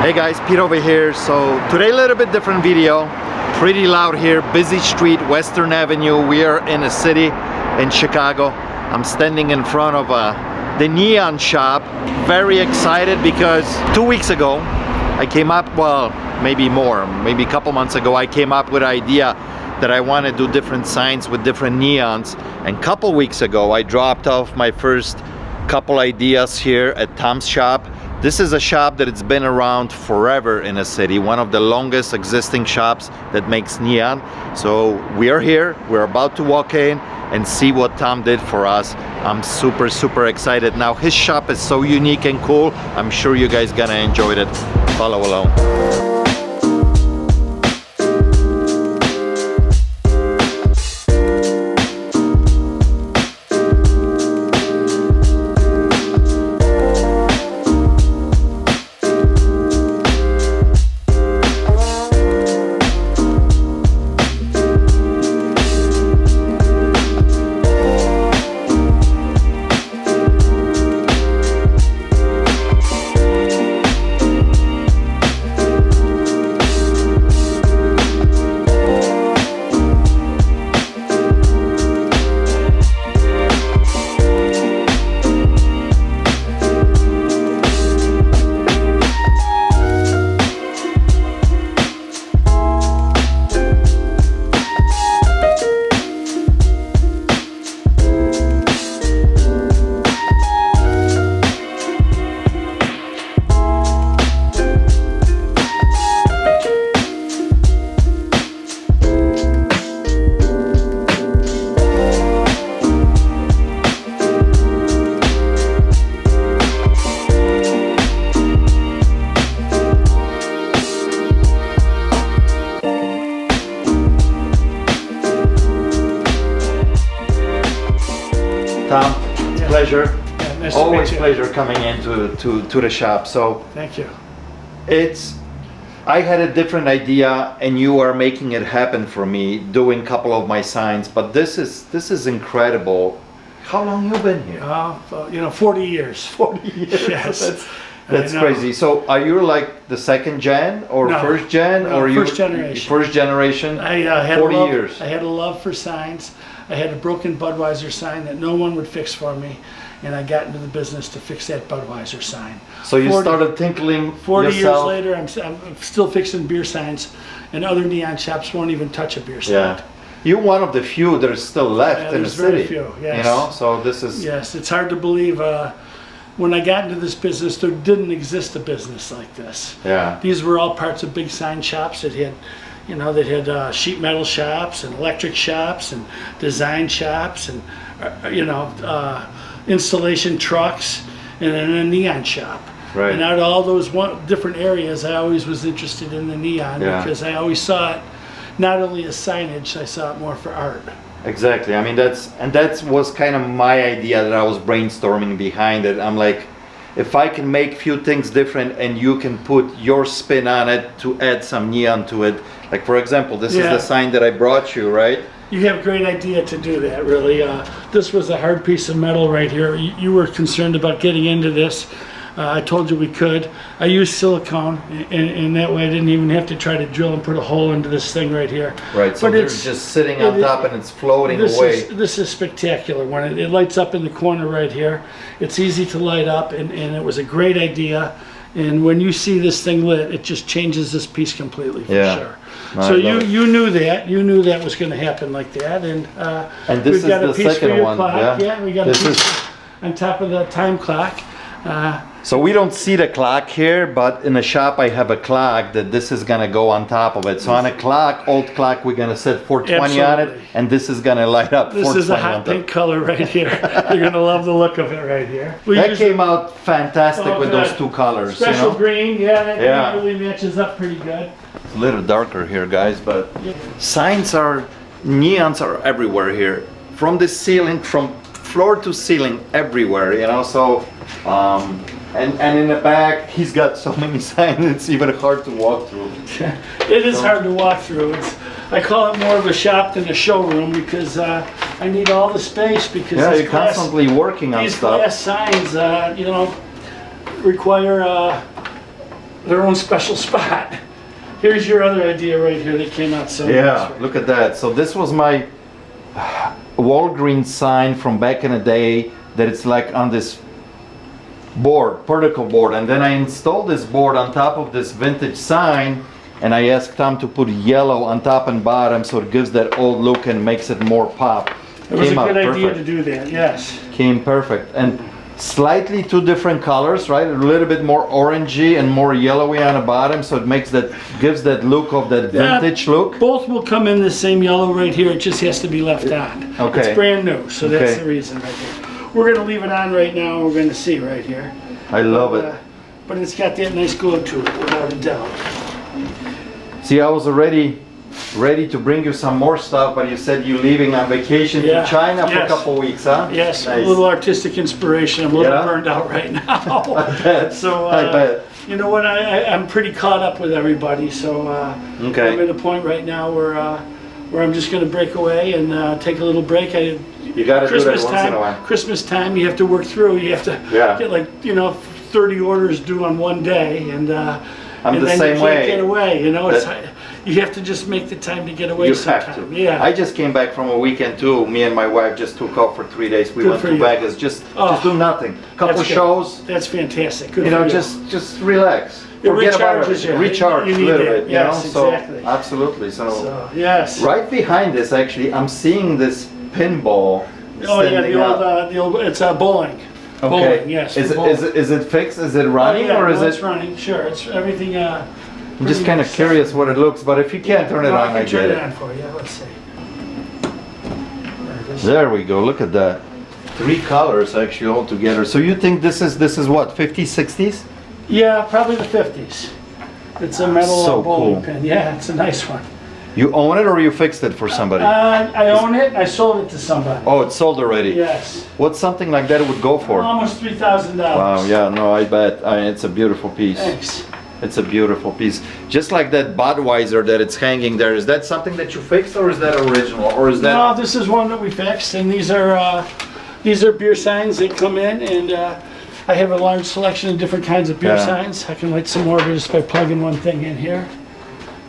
Hey guys, Pete over here. So today a little bit different video. Pretty loud here, busy street, Western Avenue. We are in a city in Chicago. I'm standing in front of the neon shop. Very excited because 2 weeks ago I came up, well, maybe more, maybe a couple months ago, I came up with an idea that I want to do different signs with different neons. And a couple weeks ago I dropped off my first couple ideas here at Tom's shop. This is a shop that it's been around forever in a city, one of the longest existing shops that makes neon. So we are here, we're about to walk in and see what Tom did for us. I'm super excited. Now his shop is so unique and cool. I'm sure you guys gonna enjoy it. Follow along. Tom, it's a pleasure. Yeah, nice Always to meet you. pleasure coming into to the shop. So Thank you. I had a different idea and you are making it happen for me, doing a couple of my signs, but this is incredible. How long you been here? 40 years. 40 years. Yes. That's crazy. So are you like the second gen or No. first gen? No, or first generation. First generation? I had 40 a love, years. I had a love for signs. I had a broken Budweiser sign that no one would fix for me, and I got into the business to fix that Budweiser sign. So you started tinkling 40 years yourself? later, I'm still fixing beer signs, and other neon shops won't even touch a beer sign. Yeah. You're one of the few that are still left in the there's very city. few, yes. You know, so this is... Yes, it's hard to believe. When I got into this business, there didn't exist a business like this. Yeah. These were all parts of big sign shops that had, sheet metal shops and electric shops and design shops and, installation trucks and then a neon shop. Right. And out of all those different areas, I always was interested in the neon because I always saw it not only as signage, I saw it more for art. Exactly. I mean, that was kind of my idea that I was brainstorming behind it. I'm like, if I can make few things different and you can put your spin on it to add some neon to it. Like for example, this is the sign that I brought you, right? You have a great idea to do that, really. This was a hard piece of metal right here. You were concerned about getting into this. I told you we could. I used silicone, and that way I didn't even have to try to drill and put a hole into this thing right here. Right, so it's just sitting on top and it's floating away. This is spectacular. When it lights up in the corner right here, it's easy to light up, and it was a great idea. And when you see this thing lit, it just changes this piece completely, for sure. So you knew that was going to happen like that, and this we've got is a the piece for second your one. clock. Yeah, we got a piece on top of the time clock. So we don't see the clock here, but in the shop I have a clock that this is gonna go on top of it. So on a clock, old clock, we're gonna set 420 on it, and this is gonna light up. This is a hot pink color right here. You're gonna love the look of it right here. That came out fantastic with those two colors. Special green, that Yeah. really matches up pretty good. It's a little darker here, guys, but neons are everywhere here. From the ceiling, from floor to ceiling, everywhere, you know, so and in the back he's got so many signs it's even hard to walk through. It is hard to walk through. I call it more of a shop than a showroom because I need all the space because you're constantly working on these stuff. glass signs require their own special spot. Here's your other idea right here that came out so Yeah, nice. look at that. So this was my Walgreens sign from back in the day, that it's like on this board, particle board, and then I installed this board on top of this vintage sign, and I asked Tom to put yellow on top and bottom so it gives that old look and makes it more pop. It was Came a out good idea perfect. to do that, yes. Came perfect. And slightly two different colors, right? A little bit more orangey and more yellowy on the bottom, so it makes that, gives that look of that vintage look. Both will come in the same yellow right here, it just has to be left on. Okay. It's brand new, so that's Okay. the reason right there. We're gonna leave it on right now, and we're gonna see right here. I love it. But it's got that nice glow to it, without a doubt. See, I was already ready to bring you some more stuff, but you said you're leaving on vacation Yeah. to China for Yes. a couple weeks, huh? Yes, Nice. a little artistic inspiration. I'm a little Yeah? burned out right now. I bet. So, I bet. you know what? I'm pretty caught up with everybody. So Okay. I'm at a point right now where I'm just going to break away and take a little break. You gotta do that Christmas once time. in a while. Christmas time, you have to work through. You have to Yeah. get 30 orders due on one day, and I'm and the then same you can't way. get away. You know, it's That- you have to just make the time to get away. You sometime. have to. Yeah. I just came back from a weekend too. Me and my wife just took off for 3 days. We Good went for to you. Vegas, just Oh, do nothing. Couple that's good. shows, That's fantastic. Good you for know, you. just relax. It Forget about recharges it. you. Recharge You a need little that. bit, Yes, you know. exactly. So absolutely. So, So, yes. right behind this, actually, I'm seeing this pinball. Oh yeah, standing up. the old, it's bowling. Okay. Bowling, yes. Is for it, bowling. is it fixed? Is it running, Oh, yeah, or is no, it? it's running? Sure, it's everything. I'm just kind of curious what it looks, but if you can't turn it on, I I can turn get it on it. for you. Let's see. There it is. There we go. Look at that. 3 colors actually all together. So you think this is what, 50s, 60s? Yeah, probably the 50s. It's a metal So bowling cool. pin. Yeah, it's a nice one. You own it or you fixed it for somebody? I own it. I sold it to somebody. Oh, it's sold already. Yes. What's something like that would go for? Almost $3,000. Wow, yeah, no, I bet. It's a beautiful piece. Thanks. It's a beautiful piece. Just like that Budweiser that it's hanging there. Is that something that you fixed or is that original? Or is that... No, this is one that we fixed, and these are beer signs that come in, and I have a large selection of different kinds of beer Yeah. signs. I can light some more just by plugging one thing in here.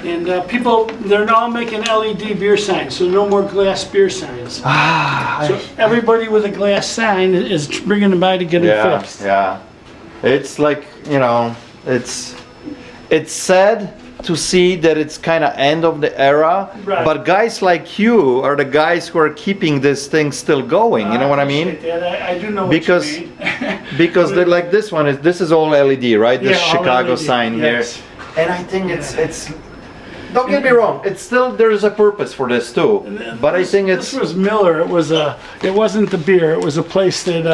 And people, they're now making LED beer signs, so no more glass beer signs. So everybody with a glass sign is bringing them by to get Yeah, it fixed. yeah. It's like, you know, it's sad to see that it's kind of end of the era, Right. but guys like you are the guys who are keeping this thing still going, you know what I mean? appreciate that. I do know Because- what you mean. Because they're like this one, this is all LED, right? This Yeah, all Chicago LED, sign yes. here. And I think it's don't get me wrong, it's still, there's a purpose for this too. But I think This it's, was Miller. It wasn't the beer. It was a place that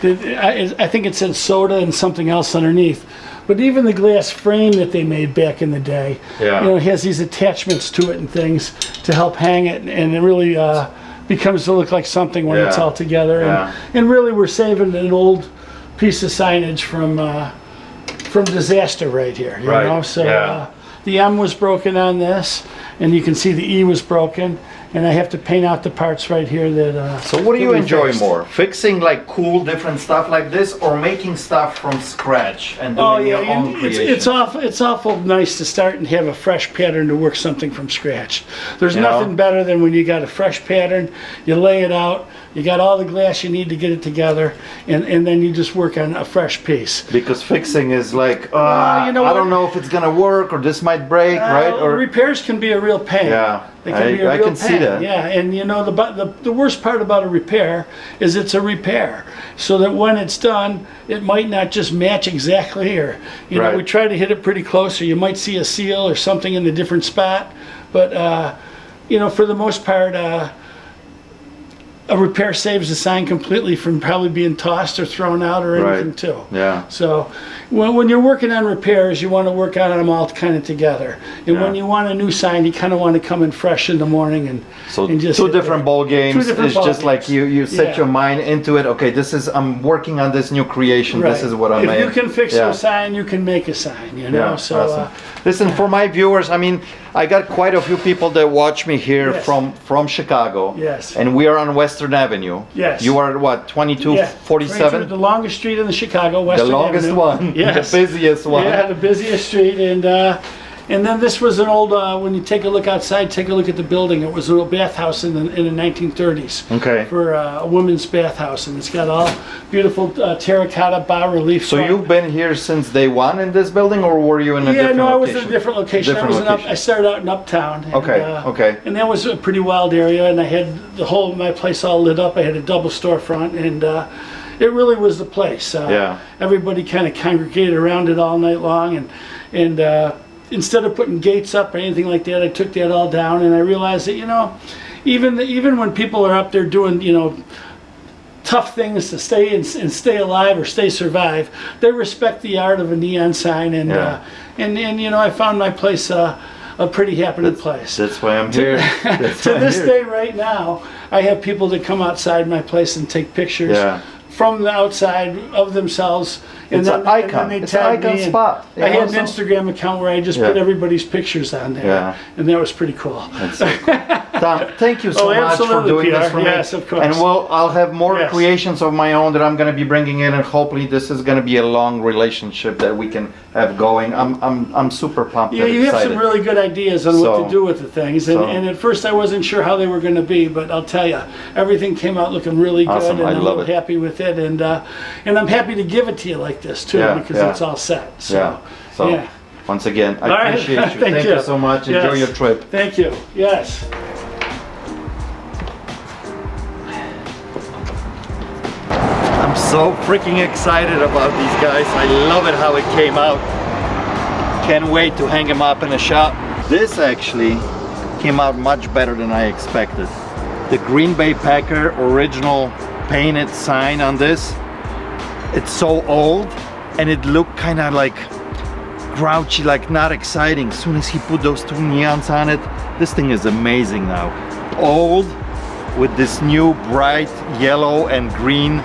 I think it said soda and something else underneath. But even the glass frame that they made back in the day, Yeah. you know, it has these attachments to it and things to help hang it, and it really becomes to look like something when it's Yeah. all together. Yeah. And really, we're saving an old piece of signage from disaster right here. You Right, know, so. yeah. The M was broken on this, and you can see the E was broken, and I have to paint out the parts right here that. so what do that you we enjoy fixed. more? Fixing like cool different stuff like this or making stuff from scratch and doing Oh yeah, your own creation? it's awful nice to start and have a fresh pattern to work something from scratch. There's You know? nothing better than when you got a fresh pattern, you lay it out, you got all the glass you need to get it together, and then you just work on a fresh piece. Because fixing is like, you know I what? don't know if it's gonna work or this might break, right? Or Repairs can be a real pain. Yeah, They can be a I real can see pain. that. Yeah, and you know the worst part about a repair is it's a repair. So that when it's done, it might not just match exactly, or you know Right. we try to hit it pretty close, or you might see a seal or something in a different spot. But you know, for the most part, a repair saves the sign completely from probably being tossed or thrown out or anything Right. too. Yeah. So when you're working on repairs, you want to work on them all kind of together. And when Yeah. you want a new sign, you kind of want to come in fresh in the morning and So and just two hit different it. ball games. Two different It's ball just like games. you set Yeah. your mind into it. Okay, I'm working on this new creation. Right. This is what I'm If making. you can fix Yeah. a sign, you can make a sign. You know. Yeah, So awesome. Listen, for my viewers, I mean, I got quite a few people that watch me here Yes. from Chicago. Yes. And we are on West Western Avenue. Yes. You are what, 2247? Right, the longest street in the Chicago, Western The longest Avenue. one, Yes. the busiest one. Yeah, the busiest street, and then this was an old. When you take a look outside, take a look at the building. It was a little bathhouse in the 1930s. Okay. For a women's bathhouse, and it's got all beautiful terracotta bas relief. So you've been here since day one in this building, or were you in a different location? Yeah, no, I was in a different location. Different I started out in Uptown. And, Okay. And that was a pretty wild area, and I had my place all lit up. I had a double storefront, and it really was the place. Yeah. Everybody kind of congregated around it all night long, and instead of putting gates up or anything like that, I took that all down, and I realized that, you know, even when people are up there doing, you know, tough things to stay and stay alive or survive, they respect the art of a neon sign, and you know, I found my place a pretty happening place. That's why I'm here. To this day, right now, I have people that come outside my place and take pictures from the outside of themselves. It's an icon. It's an icon spot. I had an Instagram account where I just put everybody's pictures on there, and that was pretty cool. That's so cool. Tom, thank you so much for doing Peter. this for me. Yes, of course. And I'll have more creations of my own that I'm going to be bringing in, and hopefully this is going to be a long relationship that we can have going. I'm super pumped. Yeah, you have some really good ideas on what to do with the things, and at first I wasn't sure how they were going to be, but I'll tell you, everything came out looking really good, and I'm real happy with it, and I'm happy to give it to you like this too, because it's all set. So, once again, I appreciate you. Thank you so much. Enjoy your trip. Thank you. Yes. I'm so freaking excited about these guys. I love it how it came out. Can't wait to hang them up in the shop. This actually came out much better than I expected. The Green Bay Packer original painted sign on this, it's so old, and it looked kind of like grouchy, like not exciting. As soon as he put those two neons on it, this thing is amazing now. Old with this new bright yellow and green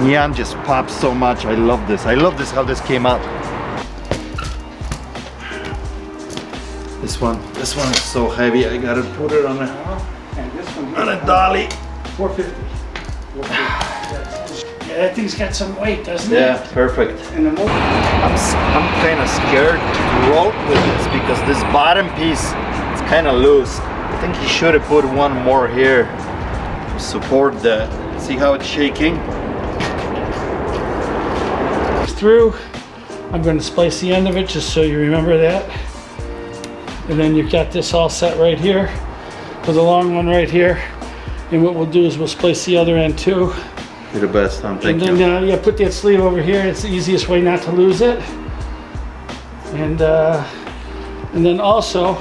neon just pops so much. I love this. I love this how this came out. This one is so heavy. I gotta put it on a dolly. 450. Yeah, that thing's got some weight, doesn't it? Yeah, perfect. And I'm kind of scared to roll with this because this bottom piece is kind of loose. I think he should have put one more here to support that. See how it's shaking? Through. I'm going to splice the end of it just so you remember that. And then you've got this all set right here with a long one right here. And what we'll do is we'll splice the other end too. You're the best, Tom. Thank you. And then put that sleeve over here. It's the easiest way not to lose it. And then also,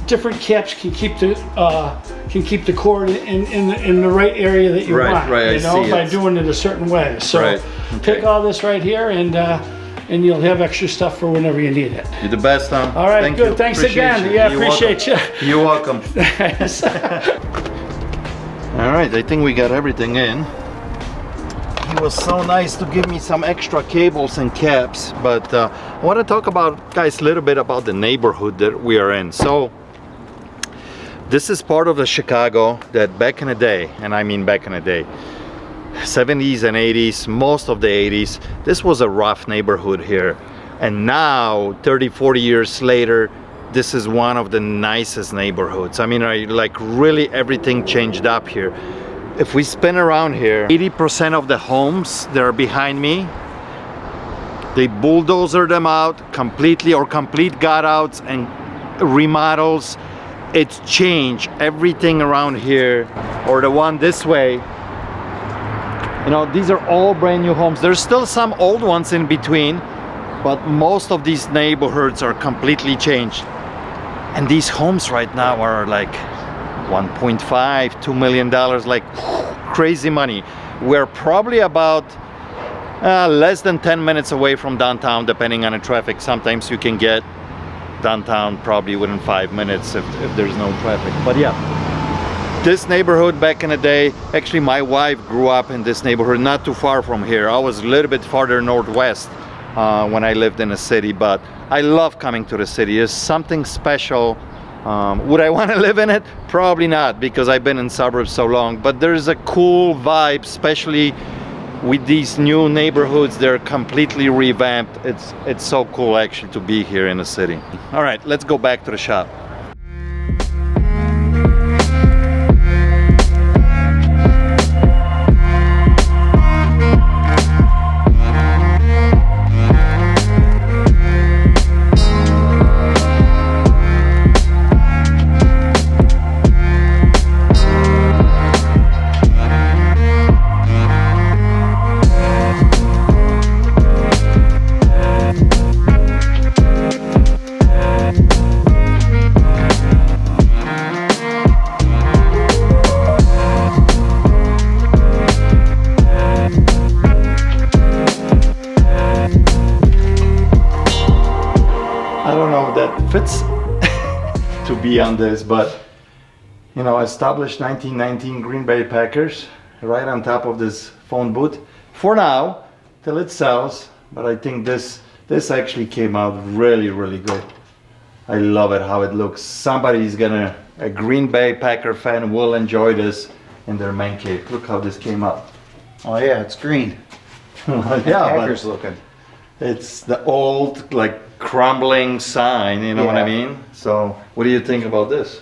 different caps can keep the cord in the right area that you want. Right, you know, by doing it a certain way. So pick all this right here, and you'll have extra stuff for whenever you need it. You're the best, Tom. All right, Thank good. you. Thanks Appreciate again. you. Yeah, You're appreciate welcome. you. You're welcome. All right, I think we got everything in. He was so nice to give me some extra cables and caps, but I want to talk about, guys, a little bit about the neighborhood that we are in. So this is part of the Chicago that back in the day, and I mean back in the day, 70s and 80s, most of the 80s, this was a rough neighborhood here. And now, 30-40 years later, this is one of the nicest neighborhoods. I mean, like really everything changed up here. If we spin around here, 80% of the homes that are behind me, they bulldozer them out completely, or complete gut outs and remodels. It's changed everything around here. Or the one this way, you know, these are all brand new homes. There's still some old ones in between, but most of these neighborhoods are completely changed. And these homes right now are like $1.5, $2 million, like crazy money. We're probably about less than 10 minutes away from downtown, depending on the traffic. Sometimes you can get downtown probably within 5 minutes if there's no traffic. But yeah, this neighborhood back in the day, actually my wife grew up in this neighborhood not too far from here. I was a little bit farther northwest when I lived in the city, but I love coming to the city. There's something special Would I want to live in it? Probably not, because I've been in suburbs so long, but there's a cool vibe, especially with these new neighborhoods. They're completely revamped. It's so cool actually to be here in the city. All right, let's go back to the shop. Fits to be on this, but you know, established 1919 Green Bay Packers right on top of this phone booth for now till it sells. But I think this actually came out really good. I love it how it looks. Somebody's gonna, a Green Bay Packer fan will enjoy this in their man cave. Look how this came out. Oh yeah, it's green. Yeah, Packers looking. It's the old, like, crumbling sign, you know what I mean? So, what do you think about this?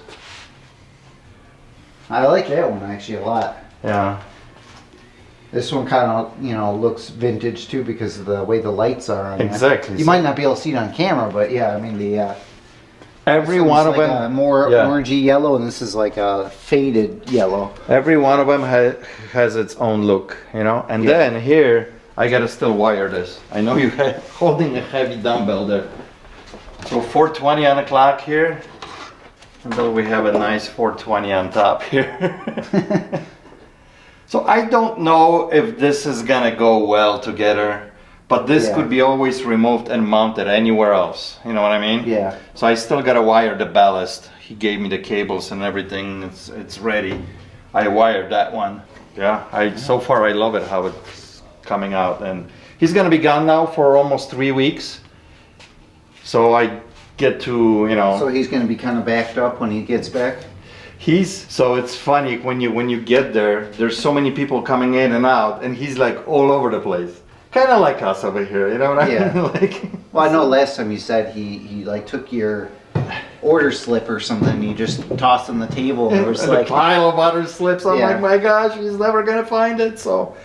I like that one actually a lot. Yeah. This one kind of, you know, looks vintage too because of the way the lights are on Exactly. there. You might not be able to see it on camera, but yeah, I mean the every one of like them a more orangey yellow, and this is like a faded yellow. Every one of them has its own look, you know. And then here I gotta still wire this. I know you had holding a heavy dumbbell there. So 420 on the clock here, and then we have a nice 420 on top here. So I don't know if this is gonna go well together, but this could be always removed and mounted anywhere else. You know what I mean? Yeah. So I still gotta wire the ballast. He gave me the cables and everything. It's ready. I wired that one. Yeah. So far I love it how it's coming out, and he's gonna be gone now for almost 3 weeks. So I get to, you know. So he's going to be kind of backed up when he gets back. So it's funny when you get there. There's so many people coming in and out, and he's like all over the place. Kind of like us over here, you know what I mean? Like, well, I know last time you said he like took your order slip or something, and you just tossed on the table, and there was like a pile of other slips. I'm like, my gosh, he's never gonna find it. So,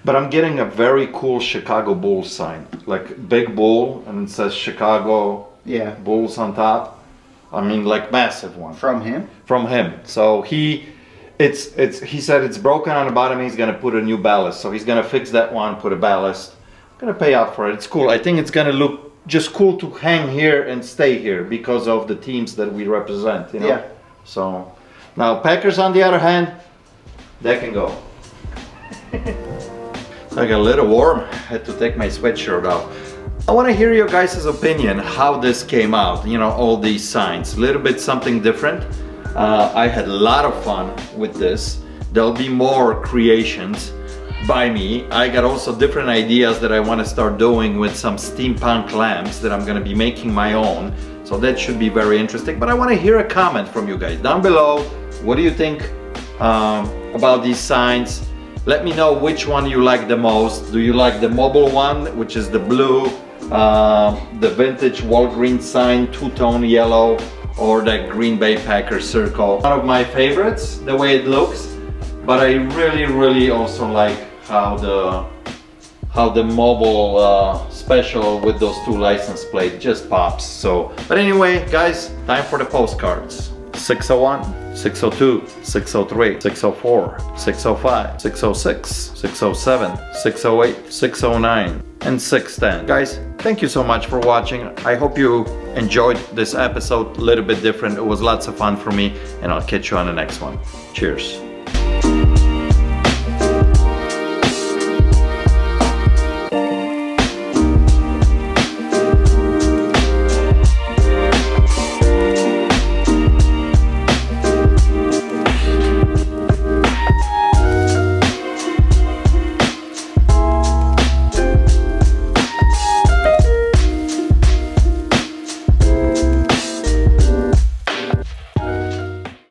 but I'm getting a very cool Chicago Bulls sign, like big bull, and it says Chicago Bulls on top. I mean, like massive one. From him? From him. So he said it's broken on the bottom. He's gonna put a new ballast. So he's gonna fix that one, put a ballast. I'm gonna pay out for it. It's cool. I think it's gonna look just cool to hang here and stay here because of the teams that we represent, you know? Yeah. So now Packers on the other hand, they can go. I got a little warm. I had to take my sweatshirt off. I want to hear your guys' opinion how this came out, you know, all these signs. A little bit something different. I had a lot of fun with this. There'll be more creations by me. I got also different ideas that I want to start doing with some steampunk lamps that I'm going to be making my own. So that should be very interesting. But I want to hear a comment from you guys down below. What do you think about these signs? Let me know which one you like the most. Do you like the mobile one, which is the blue, the vintage Walgreens sign, two-tone yellow, or the Green Bay Packers circle? One of my favorites, the way it looks, but I really also like how the mobile special with those two license plates just pops. So, but anyway, guys, time for the postcards. 601, 602, 603, 604, 605, 606, 607, 608, 609, and 610. Guys, thank you so much for watching. I hope you enjoyed this episode, a little bit different. It was lots of fun for me, and I'll catch you on the next one. Cheers.